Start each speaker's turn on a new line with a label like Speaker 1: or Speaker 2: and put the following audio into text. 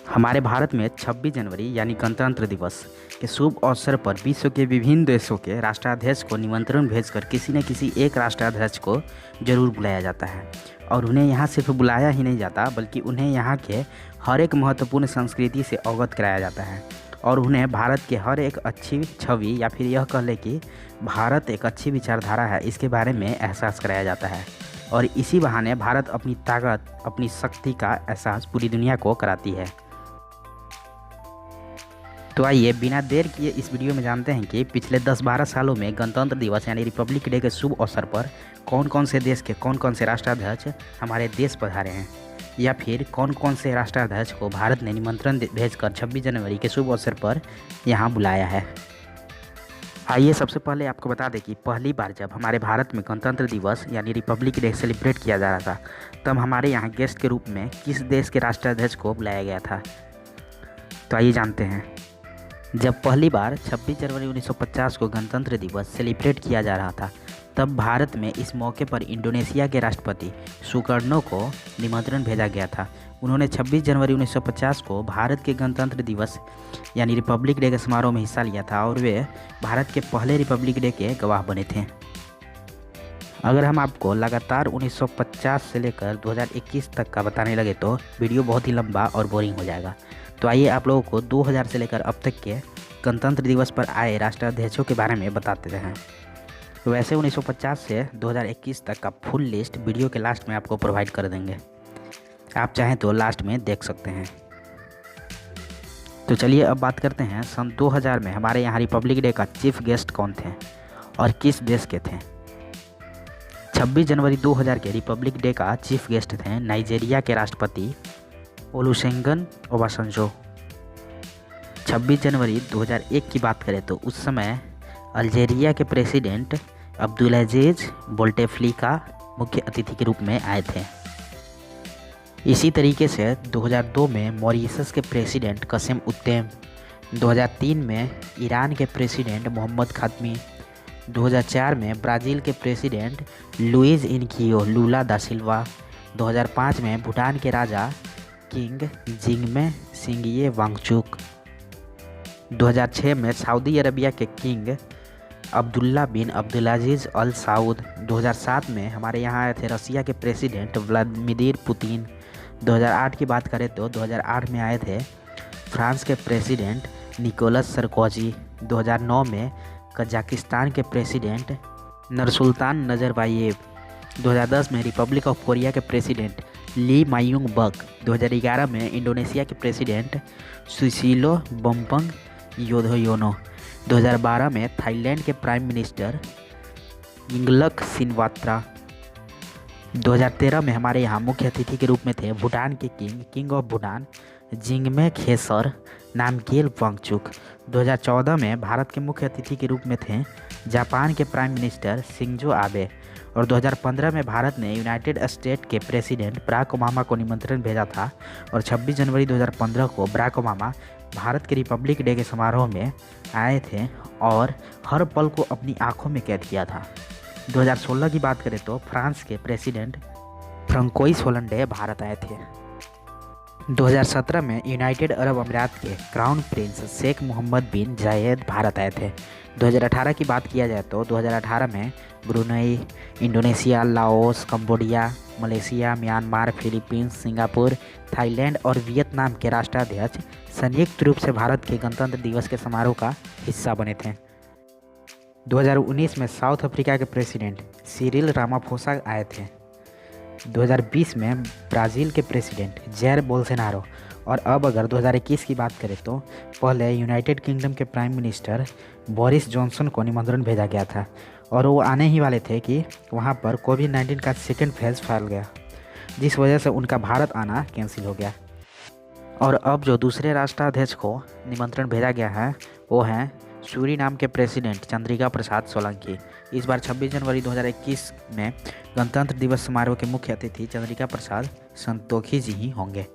Speaker 1: हमारे भारत में 26 जनवरी यानी गणतंत्र दिवस के शुभ अवसर पर विश्व के विभिन्न देशों के राष्ट्राध्यक्ष को निमंत्रण भेजकर किसी न किसी एक राष्ट्राध्यक्ष को जरूर बुलाया जाता है। और उन्हें यहाँ सिर्फ बुलाया ही नहीं जाता बल्कि उन्हें यहाँ के हर एक महत्वपूर्ण संस्कृति से अवगत कराया जाता है और उन्हें भारत के हर एक अच्छी छवि या फिर यह कह लें कि भारत एक अच्छी विचारधारा है इसके बारे में एहसास कराया जाता है। और इसी बहाने भारत अपनी ताकत, अपनी शक्ति का एहसास पूरी दुनिया को कराती है। तो आइए बिना देर किए इस वीडियो में जानते हैं कि पिछले 10-12 सालों में गणतंत्र दिवस यानी रिपब्लिक डे के शुभ अवसर पर कौन कौन से देश के कौन कौन से राष्ट्राध्यक्ष हमारे देश पधारे हैं या फिर कौन कौन से राष्ट्राध्यक्ष को भारत ने निमंत्रण भेजकर 26 जनवरी के शुभ अवसर पर यहाँ बुलाया है। आइए सबसे पहले आपको बता दें कि पहली बार जब हमारे भारत में गणतंत्र दिवस यानी रिपब्लिक डे सेलिब्रेट किया जा रहा था तब हमारे यहाँ गेस्ट के रूप में किस देश के राष्ट्राध्यक्ष को बुलाया गया था। तो आइए जानते हैं। जब पहली बार 26 जनवरी 1950 को गणतंत्र दिवस सेलिब्रेट किया जा रहा था तब भारत में इस मौके पर इंडोनेशिया के राष्ट्रपति सुकर्नो को निमंत्रण भेजा गया था। उन्होंने 26 जनवरी 1950 को भारत के गणतंत्र दिवस यानी रिपब्लिक डे के समारोह में हिस्सा लिया था और वे भारत के पहले रिपब्लिक डे के गवाह बने थे। अगर हम आपको लगातार 1950 से लेकर 2021 तक का बताने लगे तो वीडियो बहुत ही लंबा और बोरिंग हो जाएगा। तो आइए आप लोगों को 2000 से लेकर अब तक के गणतंत्र दिवस पर आए राष्ट्राध्यक्षों के बारे में बताते हैं। वैसे 1950 से 2021 तक का फुल लिस्ट वीडियो के लास्ट में आपको प्रोवाइड कर देंगे, आप चाहें तो लास्ट में देख सकते हैं। तो चलिए अब बात करते हैं सन 2000 में हमारे यहाँ रिपब्लिक डे का चीफ गेस्ट कौन थे और किस देश के थे। 26 जनवरी 2000 के रिपब्लिक डे का चीफ गेस्ट थे नाइजीरिया के राष्ट्रपति ओलुसेगन ओबाsanjo। 26 जनवरी 2001 की बात करें तो उस समय अल्जीरिया के प्रेसिडेंट अब्दुलअजीज बोल्टेफ्लिका मुख्य अतिथि के रूप में आए थे। इसी तरीके से 2002 में मॉरिशस के प्रेसिडेंट कसेम उत्तेम, 2003 में ईरान के प्रेसिडेंट मोहम्मद खातमी, 2004 में ब्राज़ील के प्रेसिडेंट लुइज इनकियो लूला दा सिल्वा, 2005 में भूटान के राजा किंग जिंगमे सिंगिये वांगचुक, 2006 में सऊदी अरबिया के king Abdullah bin Abdulaziz Al Saud, 2007 में हमारे यहाँ आए थे रसिया के प्रेसिडेंट व्लादिमीर पुतिन, 2008 की बात करें तो 2008 में आए थे फ्रांस के प्रेसिडेंट निकोलस सरकोजी, 2009 में कजाकिस्तान के प्रेसिडेंट नरसुल्तान नजरबायेव, 2010 में रिपब्लिक ऑफ कोरिया के प्रेसिडेंट ली मायूंग बक, 2011 में इंडोनेशिया के प्रेसिडेंट सुसिलो बम्पंग योधोयोनो, 2012 में थाईलैंड के प्राइम मिनिस्टर यिंगलक सिनवात्रा, 2013 में हमारे यहाँ मुख्य अतिथि के रूप में थे भूटान के किंग ऑफ भूटान जिंगमे खेसर नामग्येल वांगचुक, 2014 में भारत के मुख्य अतिथि के रूप में थे जापान के प्राइम मिनिस्टर शिंजो आबे और 2015 में भारत ने यूनाइटेड स्टेट के प्रेसिडेंट बराक ओबामा को निमंत्रण भेजा था और 26 जनवरी 2015 को बराक ओबामा भारत के रिपब्लिक डे के समारोह में आए थे और हर पल को अपनी आंखों में कैद किया था। 2016 की बात करें तो फ्रांस के प्रेसिडेंट फ्रांकोइस होलंडे भारत आए थे। 2017 में यूनाइटेड अरब अमीरात के क्राउन प्रिंस शेख मोहम्मद बिन जायद भारत आए थे। 2018 की बात किया जाए तो 2018 में Brunei, Indonesia, Laos, Cambodia, Malaysia, Myanmar, Philippines, Singapore, Thailand और वियतनाम के राष्ट्राध्यक्ष संयुक्त रूप से भारत के गणतंत्र दिवस के समारोह का हिस्सा बने थे। 2019 में साउथ अफ्रीका के प्रेसिडेंट सिरिल रामाफोसा आए थे। 2020 में ब्राज़ील के प्रेसिडेंट जैर बोल्सोनारो और अब अगर 2021 की बात करें तो पहले यूनाइटेड किंगडम के प्राइम मिनिस्टर बोरिस जॉनसन को निमंत्रण भेजा गया था और वो आने ही वाले थे कि वहाँ पर कोविड-19 का सेकेंड फेज फैल गया जिस वजह से उनका भारत आना कैंसिल हो गया। और अब जो दूसरे राष्ट्राध्यक्ष को निमंत्रण भेजा गया है वो हैं सूरीनाम के प्रेसिडेंट चंद्रिका प्रसाद सोलंकी। इस बार 26 जनवरी 2021 में गणतंत्र दिवस समारोह के मुख्य अतिथि चंद्रिका प्रसाद संतोखी जी ही होंगे।